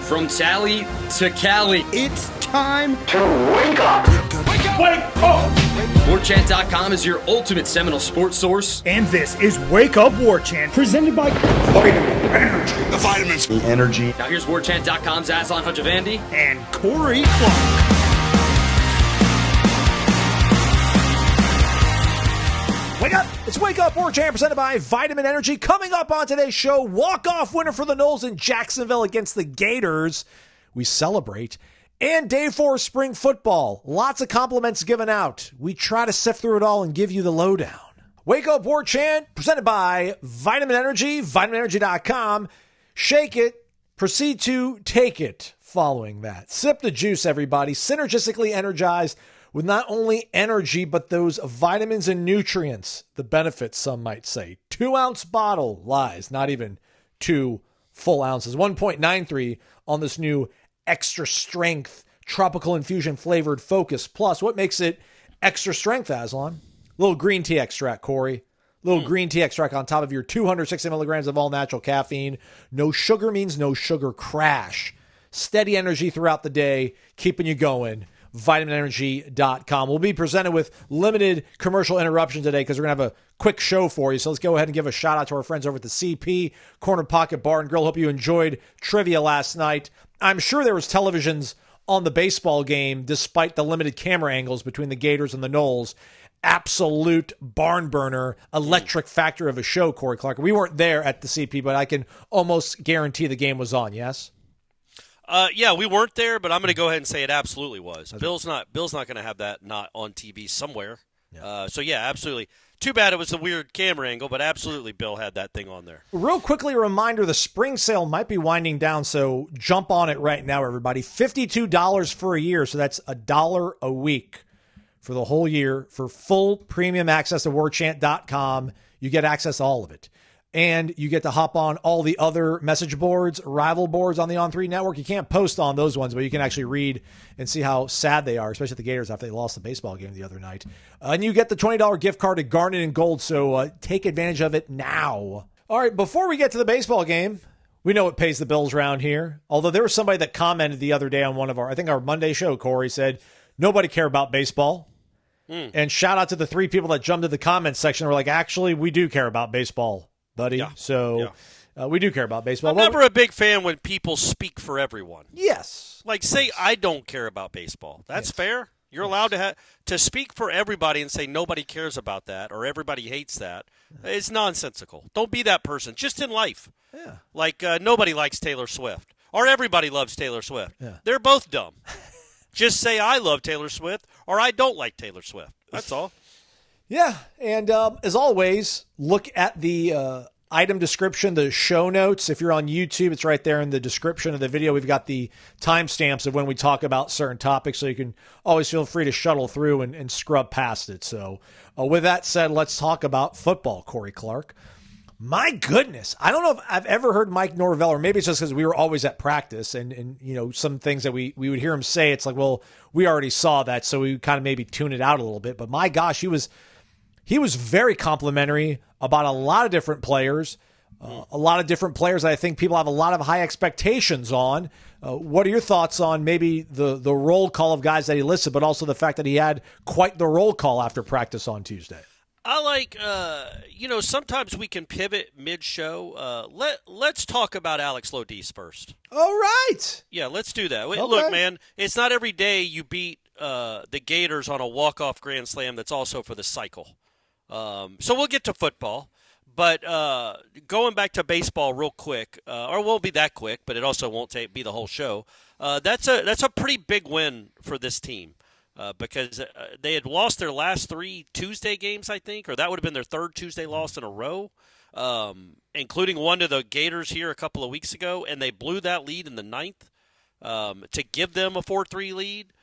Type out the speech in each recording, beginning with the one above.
From Tally to Cali, It's time to wake up. Wake up! Warchant.com is your ultimate Seminole sports source. And this is Wake Up Warchant, presented by Vitamin Energy. The vitamins. The energy. Now here's Warchant.com's Aslan Hajavandi and Corey Clark. Wake up! It's Wake Up Warchant presented by Vitamin Energy. Coming up on today's show, walk-off winner for the Noles in Jacksonville against the Gators. We celebrate. And day 4 spring football. Lots of compliments given out. We try to sift through it all and give you the lowdown. Wake Up Warchant presented by Vitamin Energy, vitaminenergy.com. Shake it, proceed to take it following that. Sip the juice, everybody. Synergistically energized with not only energy, but those vitamins and nutrients. The benefits, some might say. 2-ounce bottle, lies, not even 2 full ounces. 1.93 on this new extra strength tropical infusion flavored Focus Plus. What makes it extra strength, Aslan? Little green tea extract, Corey. Little green tea extract on top of your 260 milligrams of all natural caffeine. No sugar means no sugar crash. Steady energy throughout the day, keeping you going. vitaminenergy.com. We'll be presented with limited commercial interruption today because we're going to have a quick show for you. So let's go ahead and give a shout out to our friends over at the CP Corner Pocket Bar and Grill. Hope you enjoyed trivia last night. I'm sure there was televisions on the baseball game despite the limited camera angles between the Gators and the Noles. Absolute barn burner, electric factor of a show, Corey Clark. We weren't there at the CP, but I can almost guarantee the game was on, yes? Yeah, we weren't there, but I'm going to go ahead and say it absolutely was. Bill's not going to have that not on TV somewhere. Yeah. So, yeah, absolutely. Too bad it was a weird camera angle, but absolutely Bill had that thing on there. Real quickly, a reminder, the spring sale might be winding down, so jump on it right now, everybody. $52 for a year, so that's $1 a week for the whole year for full premium access to warchant.com. You get access to all of it. And you get to hop on all the other message boards, rival boards on the On3 network. You can't post on those ones, but you can actually read and see how sad they are, especially the Gators after they lost the baseball game the other night. And you get the $20 gift card to Garnet and Gold, so take advantage of it now. All right, before we get to the baseball game, we know it pays the bills around here. Although there was somebody that commented the other day on one of our Monday show, Corey, said, nobody care about baseball. And shout out to the 3 people that jumped to the comments section and were like, actually, we do care about baseball, buddy. Yeah. So we do care about baseball. I'm never a big fan when people speak for everyone. Yes. Like, say I don't care about baseball. That's fair. You're allowed to speak for everybody and say nobody cares about that or everybody hates that. It's nonsensical. Don't be that person. Just in life. Yeah. Like, nobody likes Taylor Swift. Or everybody loves Taylor Swift. Yeah. They're both dumb. Just say I love Taylor Swift or I don't like Taylor Swift. That's all. Yeah, and as always, look at the item description, the show notes. If you're on YouTube, it's right there in the description of the video. We've got the timestamps of when we talk about certain topics, so you can always feel free to shuttle through and scrub past it. So with that said, let's talk about football, Corey Clark. My goodness, I don't know if I've ever heard Mike Norvell, or maybe it's just because we were always at practice and you know, some things that we would hear him say, it's like, well, we already saw that, so we kind of maybe tune it out a little bit. But my gosh, he was very complimentary about a lot of different players, that I think people have a lot of high expectations on. What are your thoughts on maybe the roll call of guys that he listed, but also the fact that he had quite the roll call after practice on Tuesday? I like, sometimes we can pivot mid-show. Let's talk about Alex Lodise first. All right. Yeah, let's do that. Okay. Look, man, it's not every day you beat the Gators on a walk-off grand slam that's also for the cycle. So we'll get to football. But going back to baseball real quick, or it won't be that quick, but it also won't be the whole show, that's a pretty big win for this team. Because they had lost their last 3 Tuesday games, I think, or that would have been their 3rd Tuesday loss in a row, including one to the Gators here a couple of weeks ago, and they blew that lead in the 9th to give them a 4-3 lead.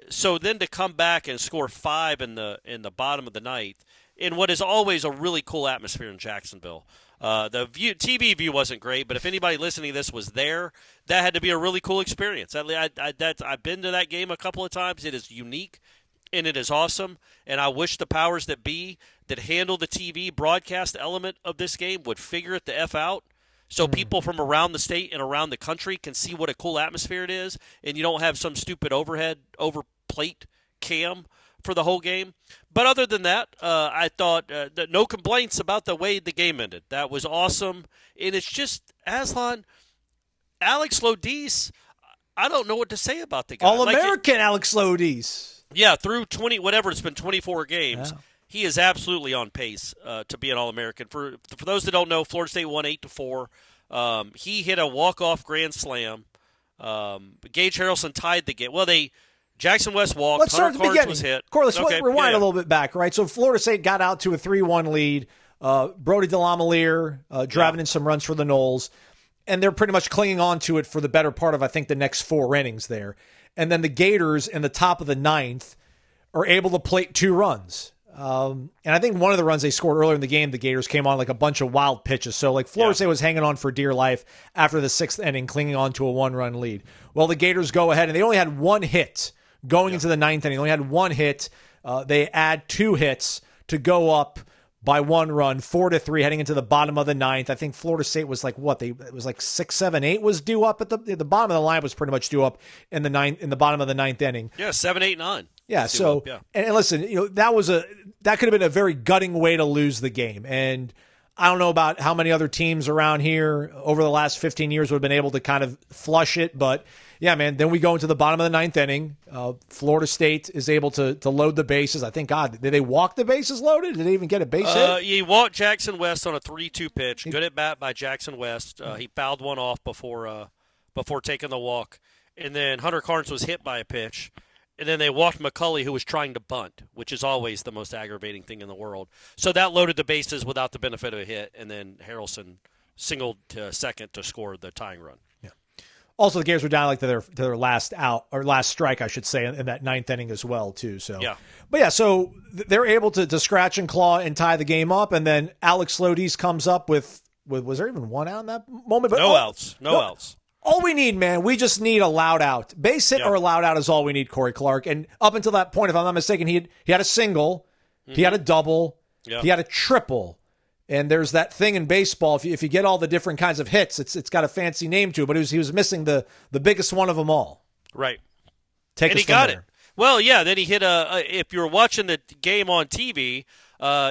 So then to come back and score 5 in the bottom of the 9th, in what is always a really cool atmosphere in Jacksonville. The TV view wasn't great, but if anybody listening to this was there, that had to be a really cool experience. I've been to that game a couple of times. It is unique, and it is awesome, and I wish the powers that be that handle the TV broadcast element of this game would figure it the F out so people from around the state and around the country can see what a cool atmosphere it is, and you don't have some stupid overplate cam for the whole game. But other than that, I thought that no complaints about the way the game ended. That was awesome. And it's just, Aslan, Alex Lodise, I don't know what to say about the guy. All-American Alex Lodise. Yeah, through 24 games, he is absolutely on pace to be an All-American. For those that don't know, Florida State won 8-4. He hit a walk-off grand slam. Gage Harrelson tied the game. Well, Jackson West walked. Let's start at the beginning. Was hit. Corey, let's rewind a little bit back, right? So Florida State got out to a 3-1 lead. Brody DeLamielleure driving in some runs for the Noles. And they're pretty much clinging on to it for the better part of, I think, the next 4 innings there. And then the Gators in the top of the 9th are able to plate 2 runs. And I think one of the runs they scored earlier in the game, the Gators came on like a bunch of wild pitches. So like Florida State was hanging on for dear life after the 6th inning, clinging on to a 1-run lead. Well, the Gators go ahead, and they only had 1 hit going into the 9th inning. They only had 1 hit. They add 2 hits to go up by 1 run, 4-3, heading into the bottom of the 9th. I think Florida State was like it was like 6, 7, 8 was due up at the bottom of the line was pretty much due up in the bottom of the 9th inning. Yeah, 7, 8, 9. Yeah. So up, yeah. And listen, that could have been a very gutting way to lose the game. And I don't know about how many other teams around here over the last 15 years would have been able to kind of flush it, but yeah, man. Then we go into the bottom of the 9th inning. Florida State is able to load the bases. I think, God, did they walk the bases loaded? Did they even get a base hit? He walked Jackson West on a 3-2 pitch. Good at bat by Jackson West. He fouled one off before taking the walk. And then Hunter Carnes was hit by a pitch. And then they walked McCulley, who was trying to bunt, which is always the most aggravating thing in the world. So that loaded the bases without the benefit of a hit. And then Harrelson singled to second to score the tying run. Also, the Gators were down like to their last out or last strike, I should say, in that 9th inning as well, too. So, so they're able to scratch and claw and tie the game up, and then Alex Lodise comes up with was there even 1 out in that moment? But no outs. All we need, man, we just need a loud out. Base hit or a loud out is all we need, Corey Clark. And up until that point, if I'm not mistaken, he had a single, he had a double, he had a triple. And there's that thing in baseball, if you get all the different kinds of hits, it's got a fancy name to it, but he was missing the biggest one of them all. Right. And he got it. Well, yeah, then he hit if you were watching the game on TV,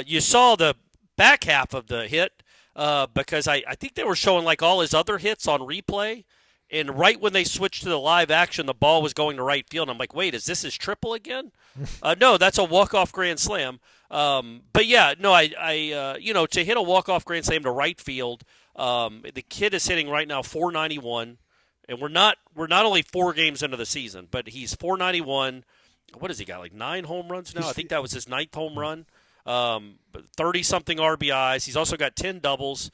you saw the back half of the hit because I think they were showing like all his other hits on replay. And right when they switched to the live action, the ball was going to right field. I'm like, wait, is this his triple again? No, that's a walk-off grand slam. But yeah, no, to hit a walk-off grand slam to right field, the kid is hitting right now 491, and we're not only 4 games into the season, but he's 491. What has he got? Like 9 home runs now. I think that was his 9th home run. 30-something RBIs. He's also got 10 doubles.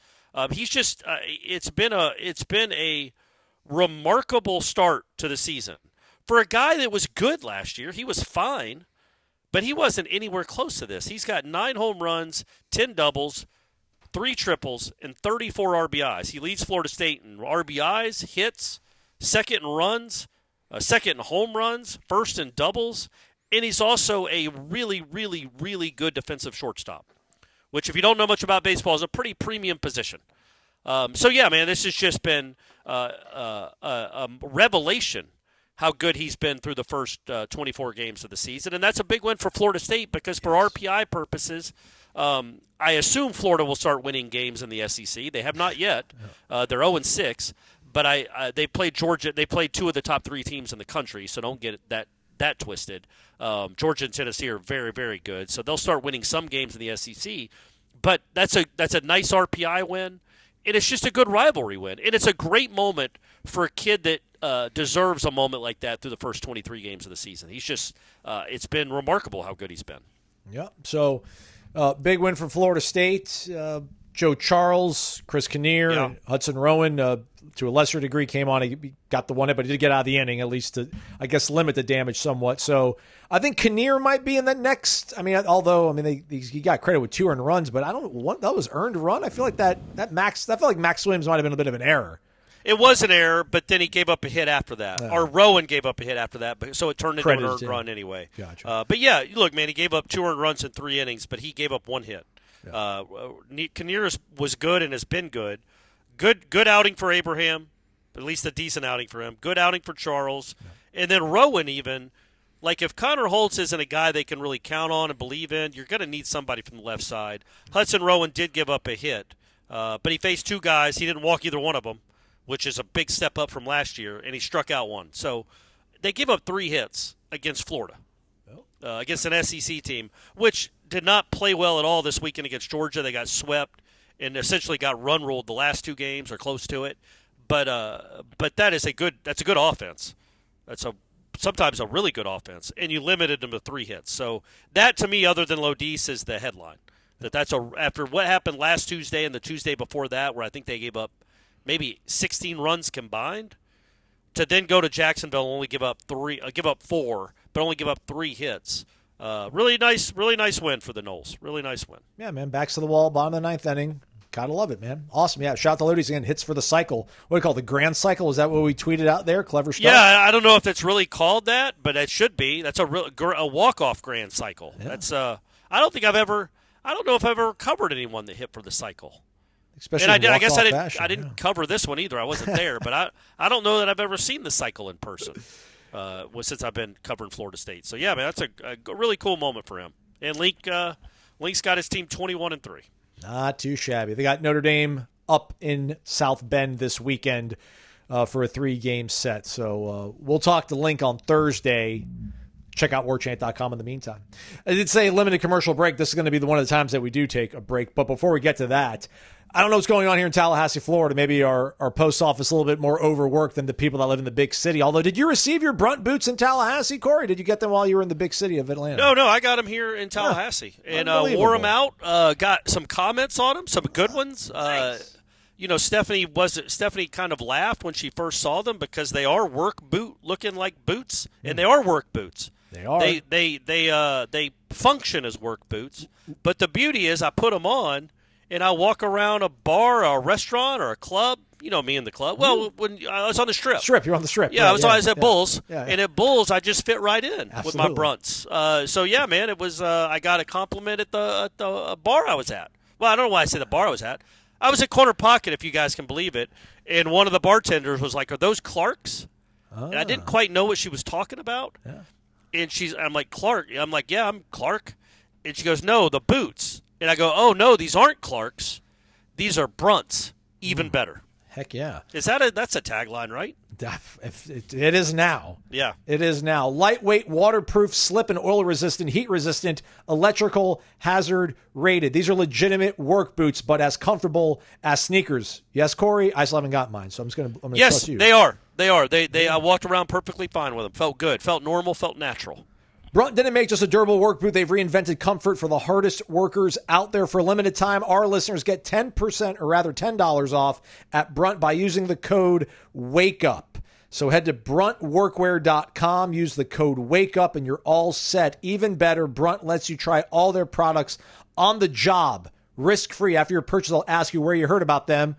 He's just it's been a remarkable start to the season for a guy that was good last year. He was fine. But he wasn't anywhere close to this. He's got 9 home runs, 10 doubles, 3 triples, and 34 RBIs. He leads Florida State in RBIs, hits, second in runs, second in home runs, first in doubles, and he's also a really, really, really good defensive shortstop, which if you don't know much about baseball is a pretty premium position. So, yeah, man, this has just been a revelation how good he's been through the first 24 games of the season. And that's a big win for Florida State because for RPI purposes, I assume Florida will start winning games in the SEC. They have not yet. They're 0-6, but they played Georgia. They played 2 of the top 3 teams in the country, so don't get that twisted. Georgia and Tennessee are very, very good, so they'll start winning some games in the SEC. But that's a nice RPI win, and it's just a good rivalry win. And it's a great moment for a kid that deserves a moment like that through the first 23 games of the season. He's just it's been remarkable how good he's been. Yeah. So big win for Florida State. Joe Charles, Chris Kinnear, and Hudson Rowan, to a lesser degree, came on. He got the one hit, but he did get out of the inning, at least to, I guess, limit the damage somewhat. So I think Kinnear might be in the next. I mean, although he got credit with 2 earned runs, but I don't know what that was earned run. I feel like that Max. I feel like Max Williams might have been a bit of an error. It was an error, but then he gave up a hit after that. Or Rowan gave up a hit after that, so it turned into an earned run anyway. Gotcha. But yeah, look, man, he gave up 2 earned runs in 3 innings, but he gave up 1 hit. Kinnear was good and has been good. Good outing for Abraham, at least a decent outing for him. Good outing for Charles. Yeah. And then Rowan even, like if Connor Holtz isn't a guy they can really count on and believe in, you're going to need somebody from the left side. Hudson Rowan did give up a hit, but he faced two guys. He didn't walk either one of them, which is a big step up from last year, and he struck out one. So they give up 3 hits against Florida, against an SEC team, which did not play well at all this weekend against Georgia. They got swept and essentially got run ruled the last 2 games or close to it. But that's a good offense. That's sometimes a really good offense, and you limited them to 3 hits. So that to me, other than Lodise, is the headline. That's after what happened last Tuesday and the Tuesday before that, where I think they gave up maybe 16 runs combined, to then go to Jacksonville and only give up 4, but only give up 3 hits. Really nice win for the Noles. Really nice win. Yeah, man. Backs to the wall, bottom of the 9th inning. Gotta love it, man. Awesome. Yeah. Shout out to Lodise again. Hits for the cycle. What do you call it? The grand cycle? Is that what we tweeted out there? Clever stuff. Yeah, I don't know if that's really called that, but it should be. That's a walk-off grand cycle. Yeah. That's I don't know if I've ever covered anyone that hit for the cycle. Especially and I guess I didn't cover this one either. I wasn't there, but I don't know that I've ever seen the cycle in person since I've been covering Florida State. So yeah, man, that's a really cool moment for him. And Link's got his team 21-3. Not too shabby. They got Notre Dame up in South Bend this weekend for a 3-game set. So we'll talk to Link on Thursday. Check out warchant.com in the meantime. I did say limited commercial break. This is going to be one of the times that we do take a break. But before we get to that, I don't know what's going on here in Tallahassee, Florida. Maybe our post office a little bit more overworked than the people that live in the big city. Although, did you receive your Brunt boots in Tallahassee, Corey? Did you get them while you were in the big city of Atlanta? No, I got them here in Tallahassee. And wore them out. Got some comments on them, some good ones. Nice. Stephanie kind of laughed when she first saw them because they are work boot looking like boots, and they are work boots. They are. They function as work boots, but the beauty is I put them on and I walk around a bar or a restaurant or a club. You know me in the club. Well, when I was on the strip. You're on the strip. Yeah, I was at Bulls, and at Bulls I just fit right in with my Brunts. So yeah, man, it was. I got a compliment at the bar I was at. Well, I don't know why I say the bar I was at. I was at Corner Pocket, if you guys can believe it, and one of the bartenders was like, "Are those Clarks?" And I didn't quite know what she was talking about. Yeah. And I'm like, Clark. I'm like, yeah, I'm Clark. And she goes, no, the boots. And I go, oh, no, these aren't Clarks. These are Brunts. Even better. Heck yeah. That's a tagline, right? It is now. Yeah. It is now. Lightweight, waterproof, slip and oil resistant, heat resistant, electrical hazard rated. These are legitimate work boots, but as comfortable as sneakers. Yes, Corey? I still haven't got mine, so I'm going to trust you. Yes, they are. I walked around perfectly fine with them. Felt good. Felt normal. Felt natural. Brunt didn't make just a durable work boot. They've reinvented comfort for the hardest workers out there. For a limited time, our listeners get 10%, or rather $10 off at Brunt by using the code WAKEUP. So head to bruntworkwear.com, use the code WAKEUP, and you're all set. Even better, Brunt lets you try all their products on the job, risk-free. After your purchase, they'll ask you where you heard about them.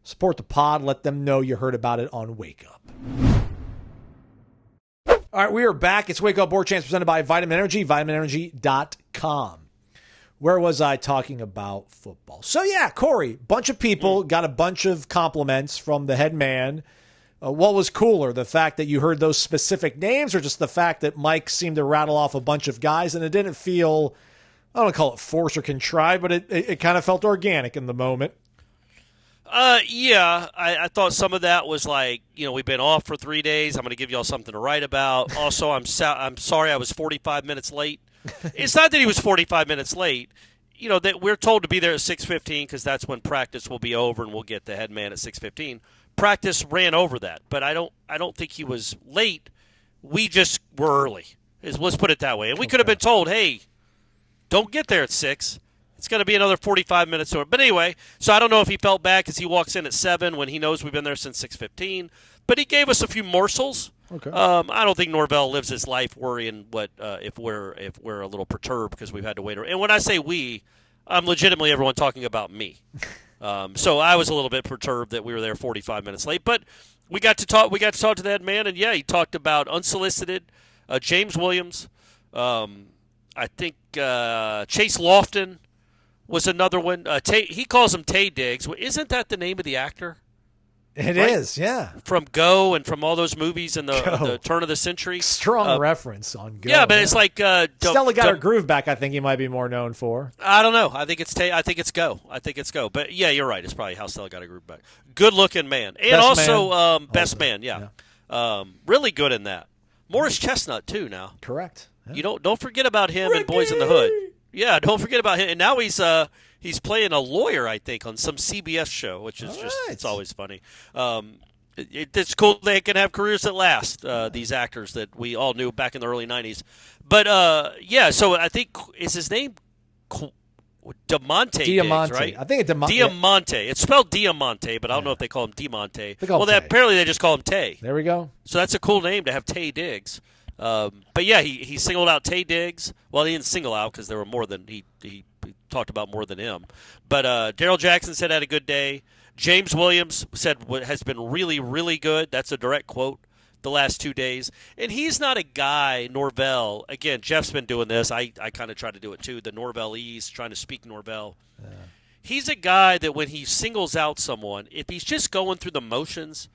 Support the pod. Let them know you heard about it on Wake Up. All right, we are back. It's Wake Up Warchant presented by Vitamin Energy, vitaminenergy.com. Where was I talking about football? So, yeah, Corey, bunch of people got a bunch of compliments from the head man. What was cooler, the fact that you heard those specific names or just the fact that Mike seemed to rattle off a bunch of guys and it didn't feel, I don't want to call it forced or contrived, but it kind of felt organic in the moment? Yeah, I thought some of that was like, we've been off for 3 days. I'm going to give y'all something to write about. Also, I'm sorry I was 45 minutes late. It's not that he was 45 minutes late. That we're told to be there at 6:15 because that's when practice will be over and we'll get the head man at 6:15. Practice ran over that, but I don't think he was late. We just were early. Let's put it that way. And we could have been told, hey, don't get there at 6. It's going to be another 45 minutes. But anyway, so I don't know if he felt bad because he walks in at 7 when he knows we've been there since 6:15. But he gave us a few morsels. Okay. I don't think Norvell lives his life worrying if we're a little perturbed because we've had to wait. And when I say we, I'm legitimately everyone talking about me. So I was a little bit perturbed that we were there 45 minutes late. But we got to talk to that man, and yeah, he talked about unsolicited James Williams. I think Chase Lofton. was another one. He calls him Taye Diggs. Isn't that the name of the actor? It is, yeah. From Go and from all those movies in the turn of the century. Strong reference on Go. Yeah, but it's like Stella got her groove back. I think he might be more known for. I don't know. I think it's Go. But yeah, you're right. It's probably how Stella got her groove back. Good looking man, and best man. Yeah, really good in that. Morris Chestnut too. Now, correct. Yeah. You don't forget about him in Boys in the Hood. Yeah, don't forget about him. And now he's playing a lawyer, I think, on some CBS show, which is it's always funny. It's cool they can have careers that last, these actors that we all knew back in the early 90s. But, so I think, is his name Diamante Diggs, right? I think it's Diamante. It's spelled Diamante, but I don't know if they call him Diamante. Apparently they just call him Tay. There we go. So that's a cool name to have Taye Diggs. But yeah, he singled out Taye Diggs. Well, he didn't single out because there were more than he talked about more than him. But Darrell Jackson said had a good day. James Williams said has been really, really good. That's a direct quote. The last 2 days, and he's not a guy. Norvell, again, Jeff's been doing this. I kind of try to do it too. The Norvellese, trying to speak Norvell. He's a guy that when he singles out someone, if he's just going through the motions,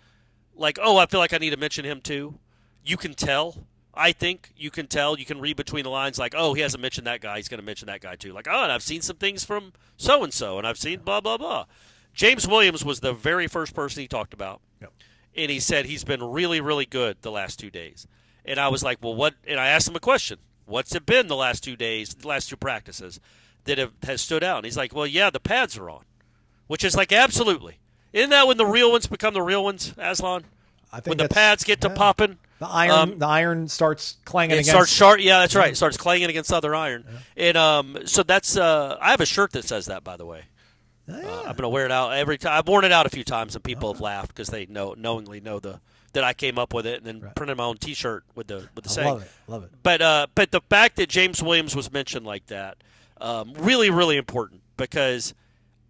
like, oh, I feel like I need to mention him too. You can tell. I think you can tell. You can read between the lines like, oh, he hasn't mentioned that guy. He's going to mention that guy too. Like, oh, and I've seen some things from so-and-so, and I've seen blah, blah, blah. James Williams was the very first person he talked about. Yep. And he said he's been really, really good the last 2 days. And I was like, well, what? And I asked him a question. What's it been the last 2 days, the last two practices that has stood out? And he's like, well, yeah, the pads are on, which is like, absolutely. Isn't that when the real ones become the real ones, Aslan? I think when the pads get to popping. The iron starts clanging against. Starts sharp. Yeah, that's right. It starts clanging against other iron. Yeah. And so that's. I have a shirt that says that, by the way. I'm going to wear it out every time. I've worn it out a few times, and people have laughed because they knowingly know that I came up with it, and then printed my own T-shirt with the saying. Love it. But the fact that James Williams was mentioned like that, really, really important, because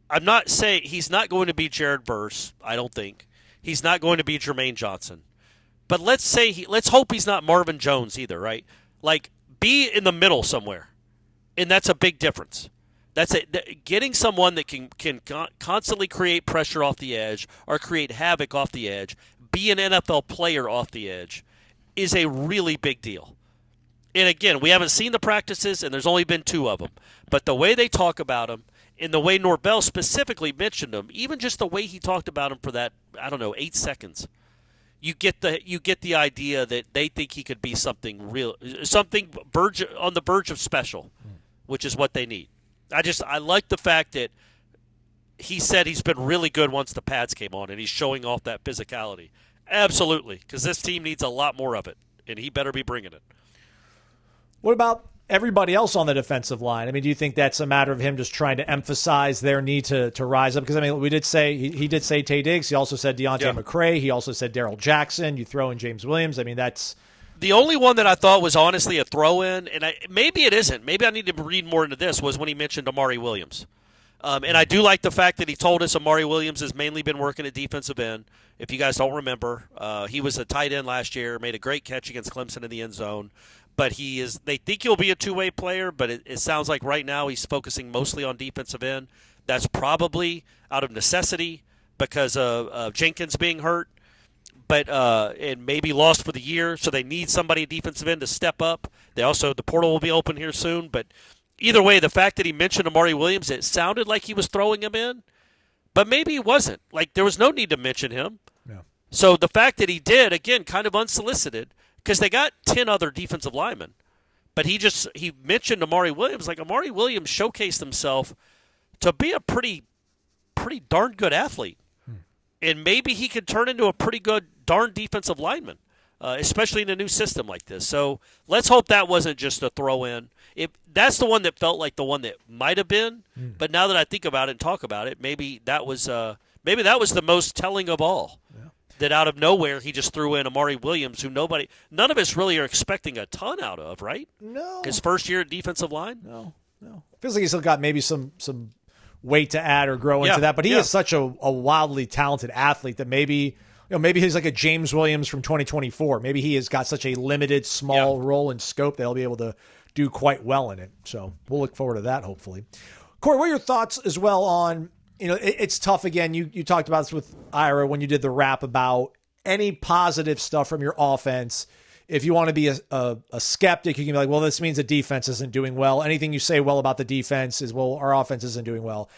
I'm not saying he's not going to be Jared Verse. I don't think he's not going to be Jermaine Johnson. But let's hope he's not Marvin Jones either, right? Like, be in the middle somewhere, and that's a big difference. That's it. Getting someone that can constantly create pressure off the edge or create havoc off the edge, be an NFL player off the edge, is a really big deal. And again, we haven't seen the practices, and there's only been 2 of them. But the way they talk about him, and the way Norvell specifically mentioned him, even just the way he talked about him for that, 8 seconds, you get the idea that they think he could be something real, something on the verge of special, which is what they need. I like the fact that he said he's been really good once the pads came on, and he's showing off that physicality. Absolutely, because this team needs a lot more of it, and he better be bringing it. What about everybody else on the defensive line? I mean, do you think that's a matter of him just trying to emphasize their need to rise up? Because, I mean, we did say he did say Taye Diggs. He also said Deontay McCray. He also said Darrell Jackson. You throw in James Williams. I mean, that's – the only one that I thought was honestly a throw-in, and maybe it isn't. Maybe I need to read more into this, was when he mentioned Amari Williams. And I do like the fact that he told us Amari Williams has mainly been working at defensive end. If you guys don't remember, he was a tight end last year, made a great catch against Clemson in the end zone. But they think he'll be a two-way player, but it sounds like right now he's focusing mostly on defensive end. That's probably out of necessity because of Jenkins being hurt. But and maybe lost for the year, so they need somebody at defensive end to step up. The portal will be open here soon. But either way, the fact that he mentioned Amari Williams, it sounded like he was throwing him in, but maybe he wasn't. Like, there was no need to mention him. Yeah. So the fact that he did, again, kind of unsolicited, because they got 10 other defensive linemen, but he mentioned Amari Williams. Like, Amari Williams showcased himself to be a pretty darn good athlete. And maybe he could turn into a pretty good, darn defensive lineman, especially in a new system like this. So let's hope that wasn't just a throw-in. That's the one that felt like the one that might have been. But now that I think about it and talk about it, maybe that was the most telling of all. Yeah. That out of nowhere he just threw in Amari Williams, who none of us really are expecting a ton out of, right? No. His first year at defensive line. No. Feels like he's still got maybe some weight to add or grow into that, but he is such a wildly talented athlete that maybe he's like a James Williams from 2024. Maybe he has got such a limited, small role and scope that he'll be able to do quite well in it. So we'll look forward to that, hopefully. Corey, what are your thoughts as well on, it's tough again. You talked about this with Ira when you did the rap about any positive stuff from your offense. If you want to be a skeptic, you can be like, well, this means the defense isn't doing well. Anything you say well about the defense is, well, our offense isn't doing well.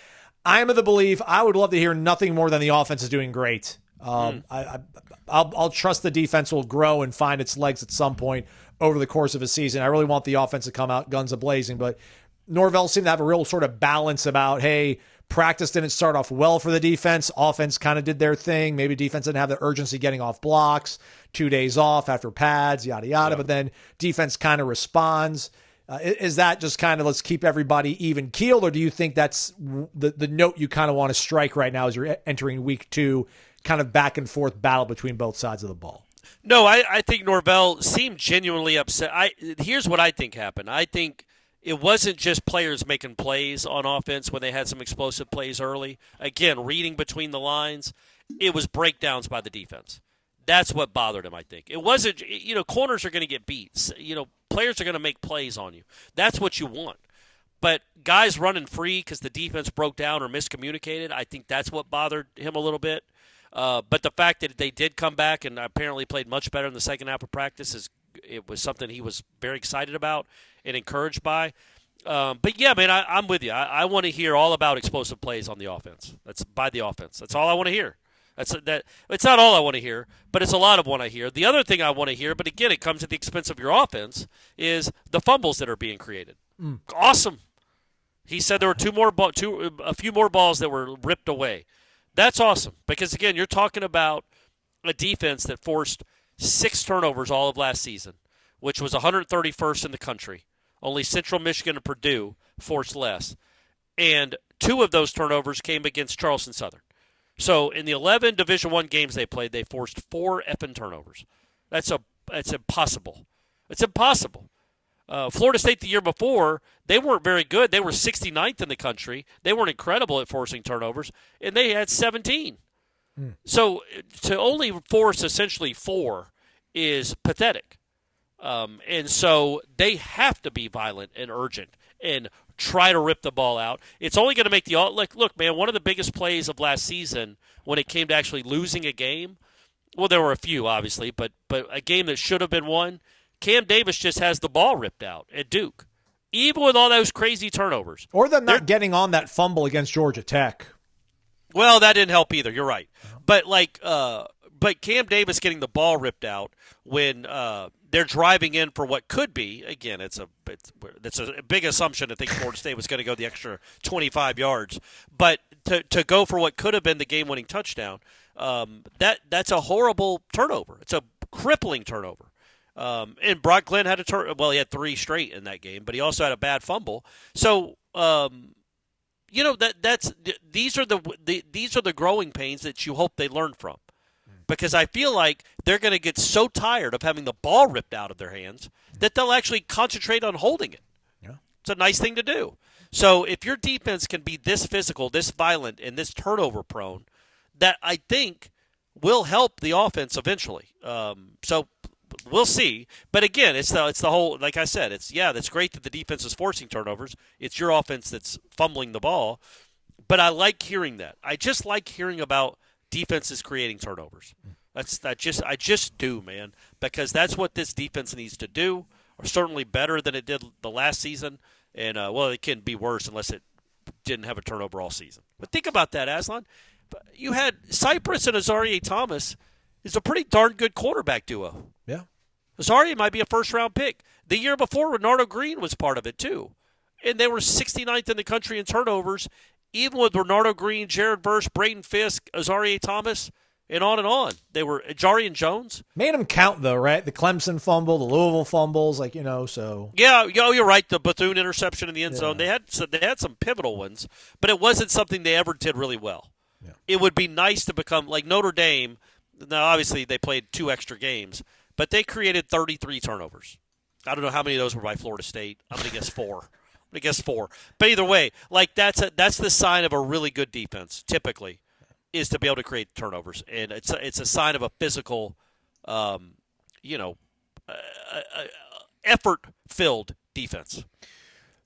I'm of the belief I would love to hear nothing more than the offense is doing great. I'll trust the defense will grow and find its legs at some point over the course of a season. I really want the offense to come out guns a-blazing, but Norvell seemed to have a real sort of balance about, hey, practice didn't start off well for the defense. Offense kind of did their thing. Maybe defense didn't have the urgency getting off blocks, 2 days off after pads, yada, yada. Yeah. But then defense kind of responds. Is that just kind of let's keep everybody even keeled, or do you think that's the note you kind of want to strike right now as you're entering week 2, kind of back and forth battle between both sides of the ball? No, I think Norvell seemed genuinely upset. Here's what I think happened. I think it wasn't just players making plays on offense when they had some explosive plays early. Again, reading between the lines, it was breakdowns by the defense. That's what bothered him, I think. It wasn't, corners are going to get beat. Players are going to make plays on you. That's what you want. But guys running free because the defense broke down or miscommunicated, I think that's what bothered him a little bit. But the fact that they did come back and apparently played much better in the second half of practice it was something he was very excited about and encouraged by. But yeah, man, I'm with you. I want to hear all about explosive plays on the offense. That's by the offense. That's all I want to hear. It's not all I want to hear, but it's a lot of what I hear. The other thing I want to hear, but again, it comes at the expense of your offense, is the fumbles that are being created. Awesome. He said there were a few more balls that were ripped away. That's awesome because, again, you're talking about a defense that forced 6 turnovers all of last season, which was 131st in the country. Only Central Michigan and Purdue forced less. And 2 of those turnovers came against Charleston Southern. So in the 11 Division I games they played, they forced 4 effing turnovers. That's impossible. It's impossible. Florida State the year before, they weren't very good. They were 69th in the country. They weren't incredible at forcing turnovers, and they had 17. So to only force essentially 4 is pathetic. And so they have to be violent and urgent and try to rip the ball out. It's only going to make look, man, one of the biggest plays of last season when it came to actually losing a game, well, there were a few, obviously, but a game that should have been won, Cam Davis just has the ball ripped out at Duke, even with all those crazy turnovers. Or them not getting on that fumble against Georgia Tech. Well, that didn't help either. You're right. But but Cam Davis getting the ball ripped out when they're driving in for what could be, again, it's a big assumption to think Florida State was going to go the extra 25 yards. But to go for what could have been the game-winning touchdown, that's a horrible turnover. It's a crippling turnover. And Brock Glenn had he had 3 straight in that game, but he also had a bad fumble. So, these are the growing pains that you hope they learn from. Because I feel like they're going to get so tired of having the ball ripped out of their hands that they'll actually concentrate on holding it. Yeah. It's a nice thing to do. So if your defense can be this physical, this violent, and this turnover prone, that I think will help the offense eventually. So we'll see. But again, it's the whole, like I said, that's great that the defense is forcing turnovers. It's your offense that's fumbling the ball. But I like hearing that. I just like hearing about defense is creating turnovers. I just do, man, because that's what this defense needs to do, or certainly better than it did the last season. And, it can be worse unless it didn't have a turnover all season. But think about that, Aslan. You had Cypress and Azaria Thomas is a pretty darn good quarterback duo. Yeah. Azaria might be a first-round pick. The year before, Renardo Green was part of it, too. And they were 69th in the country in turnovers, even with Renardo Green, Jared Burst, Braden Fisk, Azaria Thomas, and on. They were Jarian Jones. Made them count, though, right? The Clemson fumble, the Louisville fumbles, so. Yeah, you're right. The Bethune interception in the end zone. They had some pivotal ones, but it wasn't something they ever did really well. Yeah. It would be nice to become like Notre Dame. Now, obviously, they played 2 extra games, but they created 33 turnovers. I don't know how many of those were by Florida State. I'm going to guess 4. But either way, that's the sign of a really good defense, typically, is to be able to create turnovers. And it's a sign of a physical, effort-filled defense.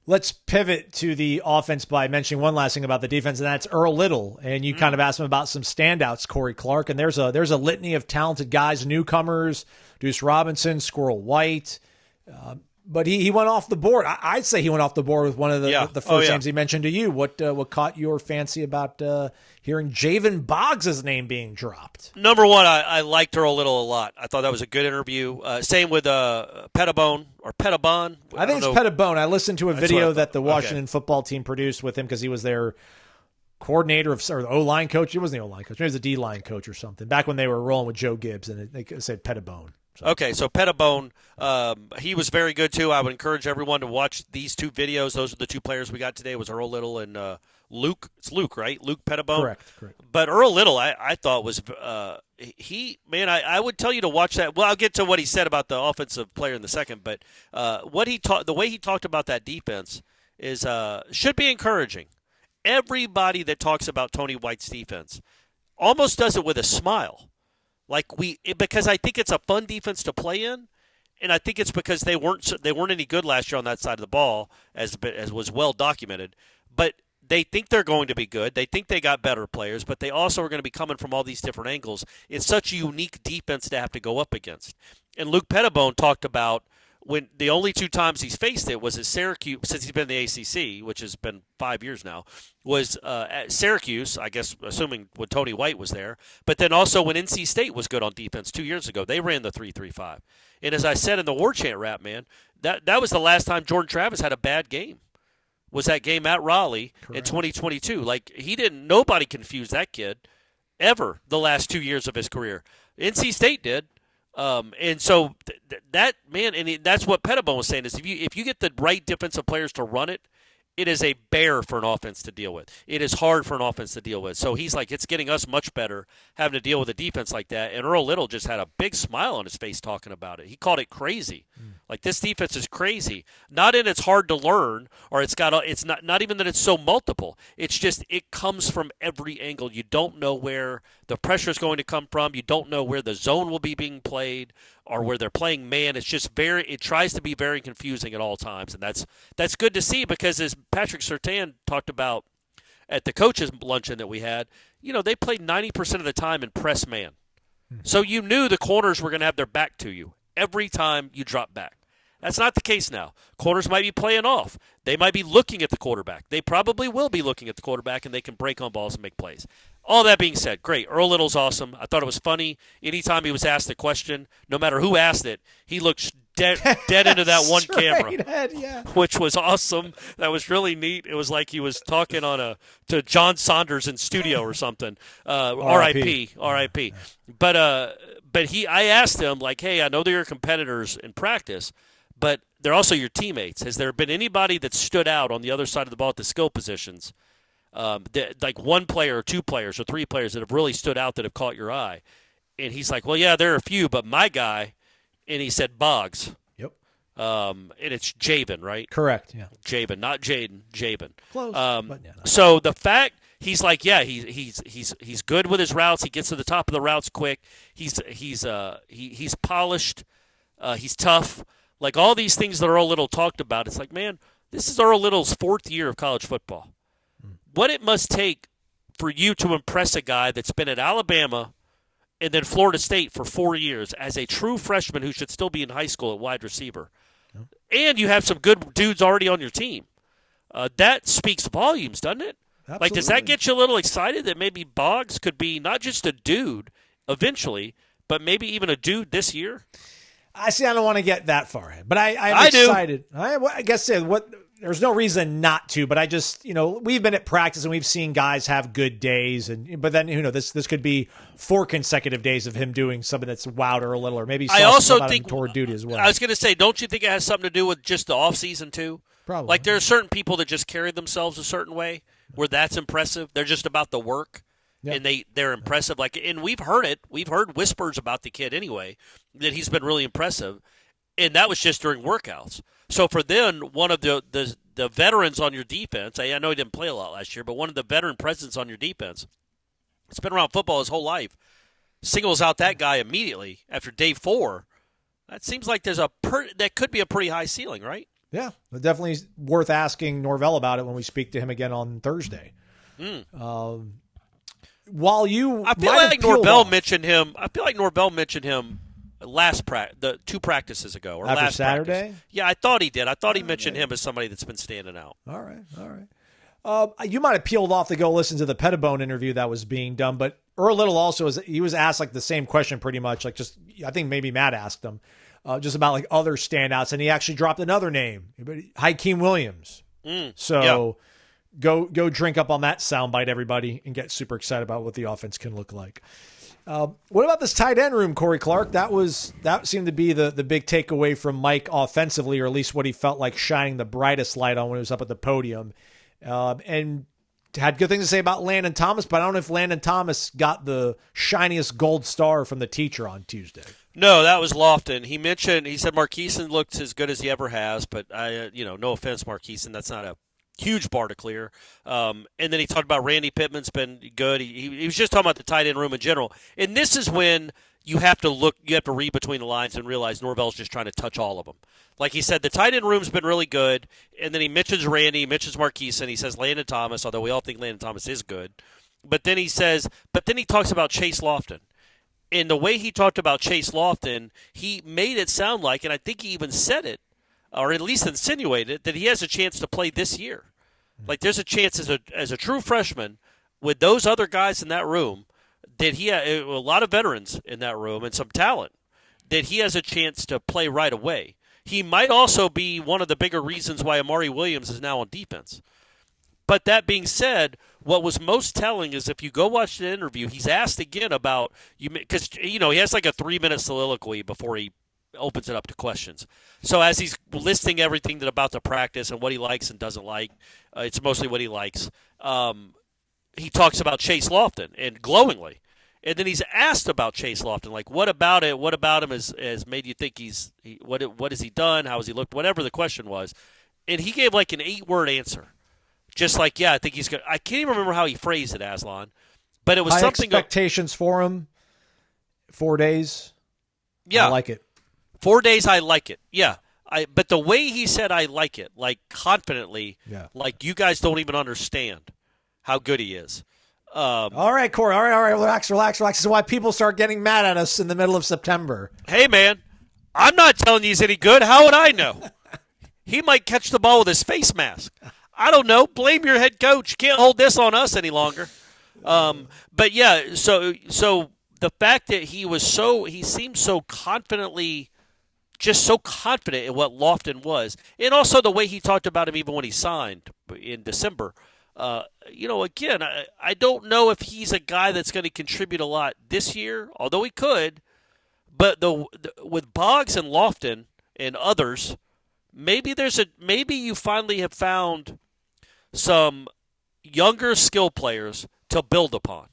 Let's pivot to the offense by mentioning one last thing about the defense, and that's Earl Little. And you kind of asked him about some standouts, Corey Clark. And there's a litany of talented guys, newcomers, Deuce Robinson, Squirrel White. But he went off the board. I'd say he went off the board with one of the first names he mentioned to you. What caught your fancy about hearing Javen Boggs' name being dropped? Number one, I liked Earl Little a lot. I thought that was a good interview. Same with Pettibone or Pettabon. I think it's Pettibone. I listened to a video that the Washington football team produced with him because he was their coordinator or the O-line coach. He wasn't the O-line coach. Maybe he was the D-line coach or something. Back when they were rolling with Joe Gibbs, and they said Pettibone. Okay, so Pettibone, he was very good too. I would encourage everyone to watch these two videos. Those are the two players we got today. It was Earl Little and Luke. It's Luke, right? Luke Pettibone. Correct. But Earl Little, I thought was I would tell you to watch that. Well, I'll get to what he said about the offensive player in a second. But the way he talked about that defense is should be encouraging. Everybody that talks about Tony White's defense almost does it with a smile. Because I think it's a fun defense to play in, and I think it's because they weren't any good last year on that side of the ball, as was well documented. But they think they're going to be good. They think they got better players, but they also are going to be coming from all these different angles. It's such a unique defense to have to go up against. And Luke Pettibone talked about when the only two times he's faced it was at Syracuse, since he's been in the ACC, which has been 5 years now, was at Syracuse, I guess, assuming when Tony White was there, but then also when NC State was good on defense 2 years ago. They ran the 3-3-5. And as I said in the Warchant rap, man, that was the last time Jordan Travis had a bad game, was that game at Raleigh in 2022. Nobody confused that kid ever the last 2 years of his career. NC State did. And so that's what Pettibone was saying is if you get the right defensive players to run it, it is a bear for an offense to deal with. It is hard for an offense to deal with. So he's like, it's getting us much better having to deal with a defense like that. And Earl Little just had a big smile on his face talking about it. He called it crazy. Like, this defense is crazy. Not in it's hard to learn, or it's not even that it's so multiple. It's just it comes from every angle. You don't know where the pressure is going to come from. You don't know where the zone will be being played or where they're playing man. It's just it tries to be very confusing at all times, and that's good to see because as Patrick Surtain talked about at the coaches luncheon that we had, they played 90% of the time in press man. So you knew the corners were going to have their back to you every time you drop back. That's not the case now. Corners might be playing off. They might be looking at the quarterback. They probably will be looking at the quarterback, and they can break on balls and make plays. All that being said, great. Earl Little's awesome. I thought it was funny. Anytime he was asked a question, no matter who asked it, he looked dead into that one camera, which was awesome. That was really neat. It was like he was talking to John Saunders in studio or something. R.I.P. But I asked him, like, hey, I know they're your competitors in practice, but they're also your teammates. Has there been anybody that stood out on the other side of the ball at the skill positions, like one player or two players or three players that have really stood out that have caught your eye? And he's like, well, yeah, there are a few, but my guy, and he said Boggs. Yep. And it's Javen, right? Correct, yeah. Javen, not Jaden, Javen. Close, but yeah, so the fact he's like, yeah, he's good with his routes. He gets to the top of the routes quick. He's polished. He's tough. Like all these things that Earl Little talked about, it's like, man, this is Earl Little's 4th year of college football. What it must take for you to impress a guy that's been at Alabama and then Florida State for 4 years as a true freshman who should still be in high school at wide receiver. And you have some good dudes already on your team. That speaks volumes, doesn't it? Absolutely. Like, does that get you a little excited that maybe Boggs could be not just a dude eventually, but maybe even a dude this year? I don't want to get that far ahead, but I'm excited. Do. I guess there's no reason not to, but I just, we've been at practice and we've seen guys have good days, but then this could be 4 consecutive days of him doing something that's wowed her a little, or maybe I also think toward duty as well. I was going to say, don't you think it has something to do with just the off season too? Probably. Like, there are certain people that just carry themselves a certain way where that's impressive. They're just about the work. Yep. And they're impressive. Like, and we've heard it. We've heard whispers about the kid anyway, that he's been really impressive. And that was just during workouts. So for then, one of the veterans on your defense, I know he didn't play a lot last year, but one of the veteran presence on your defense, it's been around football his whole life, singles out that guy immediately after day 4. That seems like there's that could be a pretty high ceiling, right? Yeah, definitely worth asking Norvell about it when we speak to him again on Thursday. While you, I feel like Norvell mentioned him. I feel like Norvell mentioned him the 2 practices ago or after last Saturday. Practice. Yeah, I thought he did. I thought he mentioned him as somebody that's been standing out. All right. You might have peeled off to go listen to the Pettibone interview that was being done, but Earl Little also he was asked like the same question pretty much. Like just I think maybe Matt asked him just about like other standouts, and he actually dropped another name, Hakeem Williams. So. Yeah. Go drink up on that soundbite, everybody, and get super excited about what the offense can look like. What about this tight end room, Corey Clark? That seemed to be the big takeaway from Mike offensively, or at least what he felt like shining the brightest light on when he was up at the podium. And had good things to say about Landon Thomas, but I don't know if Landon Thomas got the shiniest gold star from the teacher on Tuesday. No, that was Lofton. He said Marqueson looks as good as he ever has, but no offense, Marqueson, that's not a huge bar to clear. And then he talked about Randy Pittman's been good. He was just talking about the tight end room in general. And this is when you have to read between the lines and realize Norvell's just trying to touch all of them. Like he said, the tight end room's been really good. And then he mentions Randy, he mentions Marqueson, he says Landon Thomas, although we all think Landon Thomas is good. But then he talks about Chase Lofton. And the way he talked about Chase Lofton, he made it sound like, and I think he even said it, or at least insinuated, that he has a chance to play this year. Like there's a chance as a true freshman with those other guys in that room, that he had a lot of veterans in that room and some talent, that he has a chance to play right away. He might also be one of the bigger reasons why Amari Williams is now on defense. But that being said, what was most telling is if you go watch the interview, he's asked again about because he has like a 3-minute soliloquy before he opens it up to questions. So as he's listing everything about the practice and what he likes and doesn't like, it's mostly what he likes. He talks about Chase Lofton and glowingly. And then he's asked about Chase Lofton, like what about it? What about him has made you think what has he done? How has he looked? Whatever the question was. And he gave like an 8-word answer. Just like, yeah, I think he's good. I can't even remember how he phrased it, Aslan. But it was something. Expectations for him. 4 days. Yeah. I like it. 4 days, I like it. Yeah. But the way he said I like it, like confidently, like you guys don't even understand how good he is. All right, Corey. All right. Relax. This is why people start getting mad at us in the middle of September. Hey, man, I'm not telling you he's any good. How would I know? He might catch the ball with his face mask. I don't know. Blame your head coach. You can't hold this on us any longer. But, yeah, so the fact that he seemed so confidently – just so confident in what Lofton was. And also the way he talked about him even when he signed in December. Again, I don't know if he's a guy that's going to contribute a lot this year, although he could. But with Boggs and Lofton and others, maybe you finally have found some younger skill players to build upon.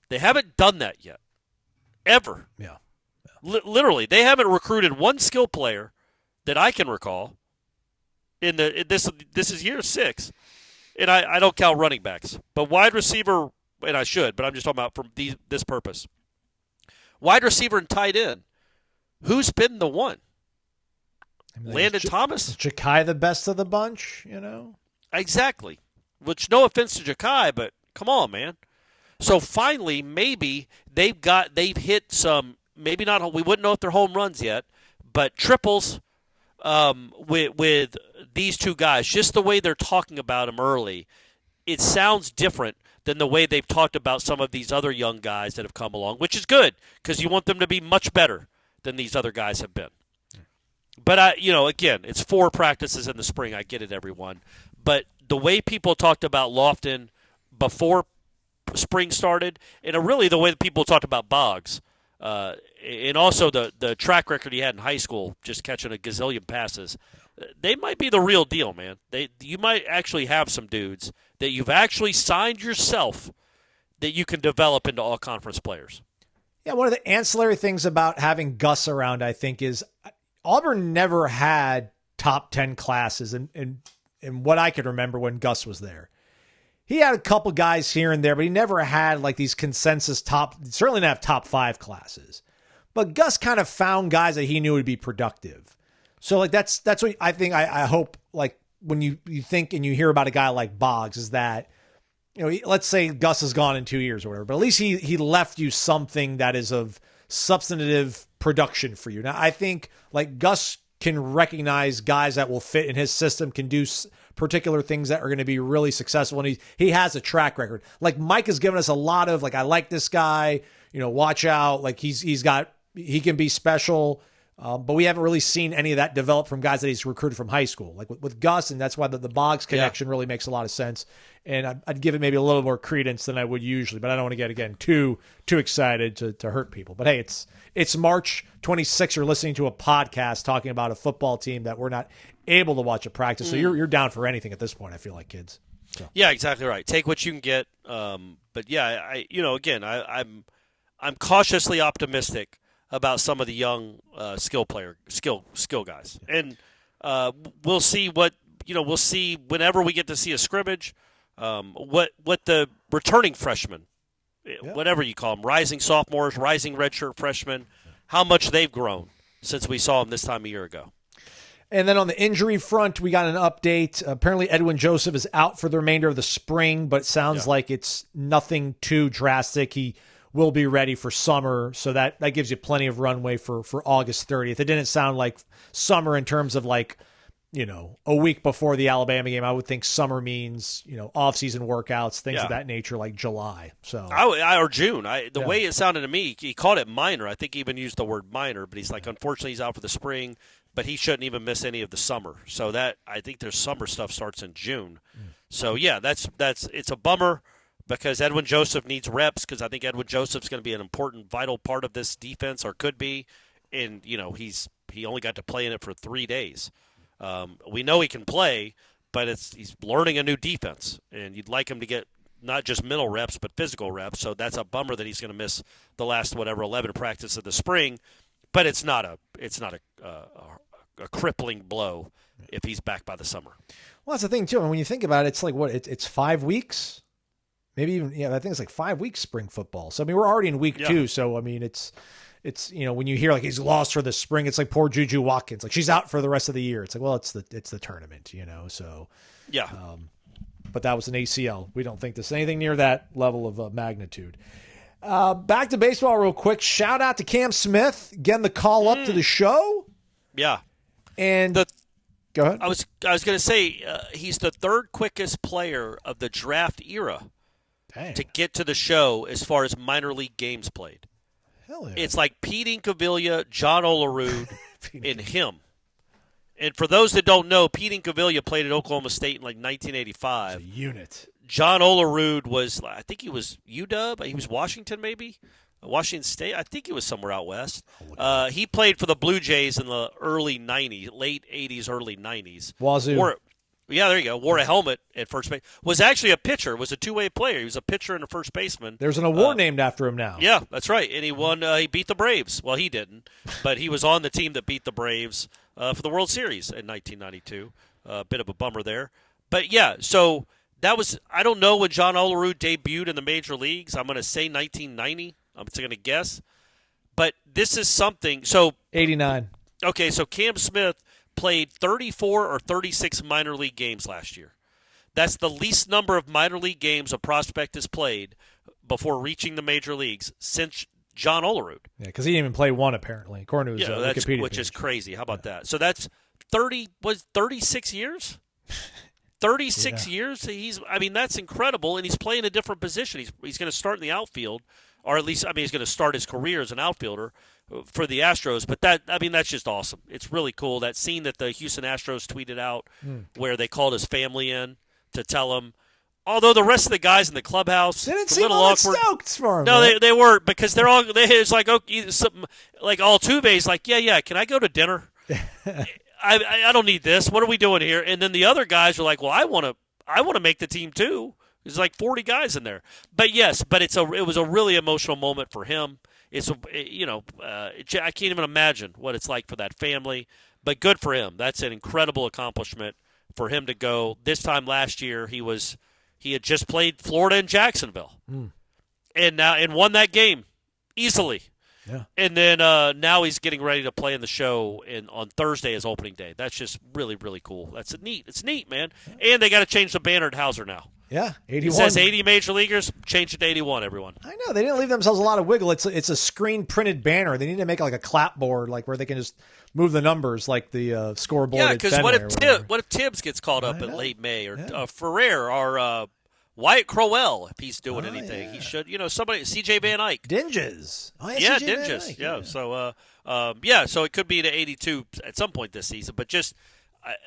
They haven't done that yet, ever. Yeah. Literally, they haven't recruited one skill player that I can recall. This is year 6, and I don't count running backs, but wide receiver, and I should, but I'm just talking about for this purpose. Wide receiver and tight end, who's been the one? Landon Thomas, is Ja'Kai the best of the bunch? Exactly. Which, no offense to Ja'Kai, but come on, man. So finally, maybe they've hit some. Maybe not. We wouldn't know if they're home runs yet, but triples with these two guys. Just the way they're talking about them early, it sounds different than the way they've talked about some of these other young guys that have come along, which is good because you want them to be much better than these other guys have been. But again, it's 4 practices in the spring. I get it, everyone. But the way people talked about Lofton before spring started, and really the way that people talked about Boggs. And also the track record he had in high school, just catching a gazillion passes. They might be the real deal, man. You might actually have some dudes that you've actually signed yourself that you can develop into all-conference players. Yeah, one of the ancillary things about having Gus around, I think, is Auburn never had top 10 classes, and what I could remember when Gus was there. He had a couple guys here and there, but he never had like these consensus certainly didn't have top 5 classes. But Gus kind of found guys that he knew would be productive. So like that's what I think. I hope like when you think and you hear about a guy like Boggs is that, let's say Gus is gone in 2 years or whatever, but at least he left you something that is of substantive production for you. Now I think like Gus can recognize guys that will fit in his system, can do particular things that are going to be really successful. And he has a track record. Like Mike has given us a lot of like, I like this guy, watch out. Like he can be special. But we haven't really seen any of that develop from guys that he's recruited from high school, like with Gus. And that's why the Boggs connection really makes a lot of sense. And I'd give it maybe a little more credence than I would usually, but I don't want to get, again, too excited to hurt people. But hey, it's March 26th. You're listening to a podcast talking about a football team that we're not able to watch at practice. So you're down for anything at this point, I feel like, kids. So. Yeah, exactly right. Take what you can get. But yeah, I'm cautiously optimistic about some of the young skill guys, and we'll see we'll see whenever we get to see a scrimmage, what the returning freshmen, whatever you call them, rising sophomores, rising redshirt freshmen, how much they've grown since we saw them this time a year ago. And then on the injury front, we got an update. Apparently, Edwin Joseph is out for the remainder of the spring, but it sounds like it's nothing too drastic. He will be ready for summer, so that gives you plenty of runway for August 30th. It didn't sound like summer in terms of like, a week before the Alabama game. I would think summer means, off-season workouts, things of that nature, like July. So or June. The way it sounded to me, he called it minor. I think he even used the word minor, but he's like, unfortunately, he's out for the spring, but he shouldn't even miss any of the summer. So that I think their summer stuff starts in June. So yeah, it's a bummer, because Edwin Joseph needs reps, because I think Edwin Joseph's going to be an important, vital part of this defense, or could be. And, he only got to play in it for 3 days. We know he can play, but he's learning a new defense, and you'd like him to get not just mental reps but physical reps. So that's a bummer that he's going to miss the last 11 practice of the spring. But it's not a crippling blow if he's back by the summer. Well, that's the thing too. And when you think about it, it's like it's 5 weeks. Maybe even, I think it's like 5 weeks spring football. So, I mean, we're already in week 2. So, I mean, it's when you hear like he's lost for the spring, it's like poor Juju Watkins. Like she's out for the rest of the year. It's like, well, it's the tournament, so. Yeah. But that was an ACL. We don't think there's anything near that level of magnitude. Back to baseball real quick. Shout out to Cam Smith getting the call up to the show. Yeah. And go ahead. I was going to say he's the third quickest player of the draft era. Dang. To get to the show as far as minor league games played. Hell yeah. It's like Pete Incaviglia, John Olerud, and him. And for those that don't know, Pete Incaviglia played at Oklahoma State in like 1985. It's a unit. John Olerud was, I think he was UW. He was Washington maybe? Washington State. I think he was somewhere out west. He played for the Blue Jays in the early 90s, late 80s, early 90s. Wazoo. Yeah, there you go. Wore a helmet at first base. Was actually a pitcher. Was a two-way player. He was a pitcher and a first baseman. There's an award named after him now. Yeah, that's right. And he won. He beat the Braves. Well, he didn't, but he was on the team that beat the Braves for the World Series in 1992. A bit of a bummer there, but yeah. So that was. I don't know when John Olerud debuted in the major leagues. I'm going to say 1990. I'm just going to guess, but this is something. So 89. Okay, so Cam Smith played 34 or 36 minor league games last year. That's the least number of minor league games a prospect has played before reaching the major leagues since John Olerud. Yeah, because he didn't even play one, apparently, according to his Wikipedia which page. is crazy. How about that? So that's 36 years? 36 years? That's incredible, and he's playing a different position. He's going to start in the outfield, or at least, he's going to start his career as an outfielder for the Astros, but that's just awesome. It's really cool. That scene that the Houston Astros tweeted out where they called his family in to tell him, although the rest of the guys in the clubhouse, they didn't a seem little all awkward. Stoked for him. No, they weren't, because it's like, okay, something like Altuve's like, yeah, can I go to dinner? I don't need this. What are we doing here? And then the other guys are like, well, I want to make the team too. There's like 40 guys in there. But yes, it was a really emotional moment for him. I can't even imagine what it's like for that family, but good for him. That's an incredible accomplishment for him to go. This time last year, he had just played Florida and Jacksonville, and won that game easily. Yeah. And then now he's getting ready to play in the show on Thursday as opening day. That's just really, really cool. That's neat. It's neat, man. And they got to change the banner at Hauser now. Yeah, 81. It says 80 major leaguers. Change it to 81, everyone. I know. They didn't leave themselves a lot of wiggle. It's a screen-printed banner. They need to make like a clapboard where they can just move the numbers like the scoreboard. Yeah, because what if Tibbs gets called up in late May? Or Ferrer or Wyatt Crowell, if he's doing anything. He should, somebody, C.J. Van Eyck. Dinges. Oh, yeah, C.J. Van Dinges. Eyck, yeah. So it could be to 82 at some point this season. But just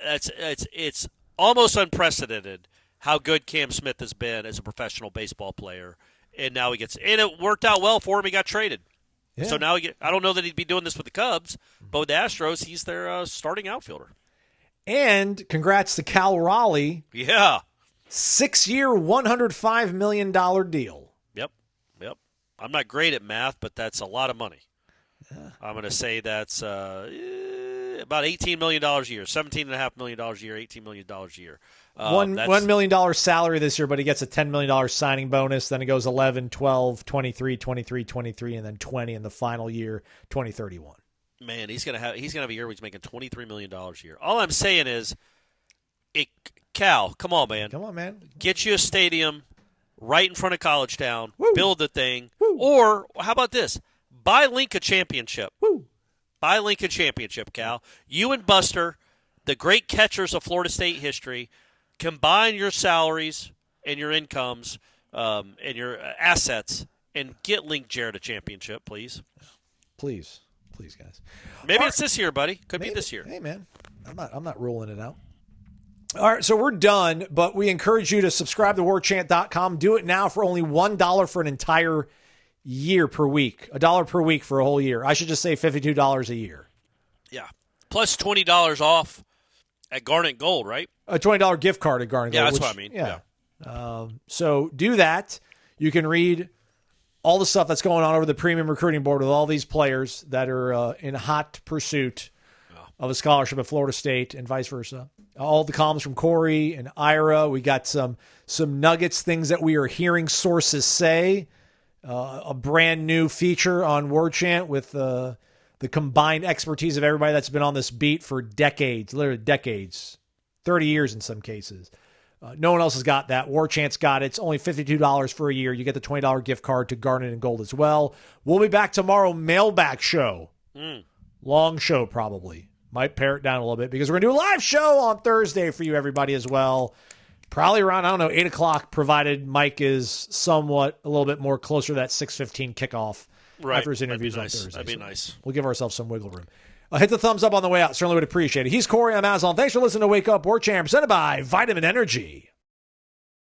it's almost unprecedented how good Cam Smith has been as a professional baseball player. And now and it worked out well for him. He got traded. Yeah. So now I don't know that he'd be doing this with the Cubs, but with the Astros, he's their starting outfielder. And congrats to Cal Raleigh. Yeah. 6-year, $105 million deal. Yep. I'm not great at math, but that's a lot of money. Yeah. I'm going to say that's about $18 million a year, $17.5 million a year, $18 million a year. $1 million salary this year, but he gets a $10 million signing bonus. Then it goes 11, 12, 23, 23, 23, and then 20 in the final year, 2031. Man, he's gonna have a year where he's making $23 million a year. All I'm saying is, Cal, come on, man. Get you a stadium right in front of College Town. Woo. Build the thing. Woo. Or how about this? Buy Link a championship. Woo. Buy Link a championship, Cal. You and Buster, the great catchers of Florida State history, combine your salaries and your incomes and your assets and get Link Jarrett a championship, please. Please, guys. Maybe it's this year, buddy. Could be this year. Hey, man. I'm not ruling it out. All right, so we're done, but we encourage you to subscribe to warchant.com. Do it now for only $1 for an entire year per week. $1 per week for a whole year. I should just say $52 a year. Yeah. Plus $20 off at Garnet Gold, right? A $20 gift card at Garnet Gold. Yeah, that's what I mean. Yeah. So do that. You can read all the stuff that's going on over the premium recruiting board with all these players that are in hot pursuit of a scholarship at Florida State and vice versa. All the columns from Corey and Ira. We got some nuggets, things that we are hearing sources say. A brand new feature on Warchant with the combined expertise of everybody that's been on this beat for decades, literally decades, 30 years in some cases. No one else has got that. Warchant's got it. It's only $52 for a year. You get the $20 gift card to Garnet and Gold as well. We'll be back tomorrow, mailback show. Long show probably. Might pare it down a little bit because we're going to do a live show on Thursday for you, everybody, as well. Probably around, 8 o'clock, provided Mike is somewhat a little bit more closer to that 6:15 kickoff after his interviews on Thursday. That'd be nice. We'll give ourselves some wiggle room. Hit the thumbs up on the way out. Certainly would appreciate it. He's Corey. I'm Aslan. Thanks for listening to Wake Up Warchant, presented by Vitamin Energy.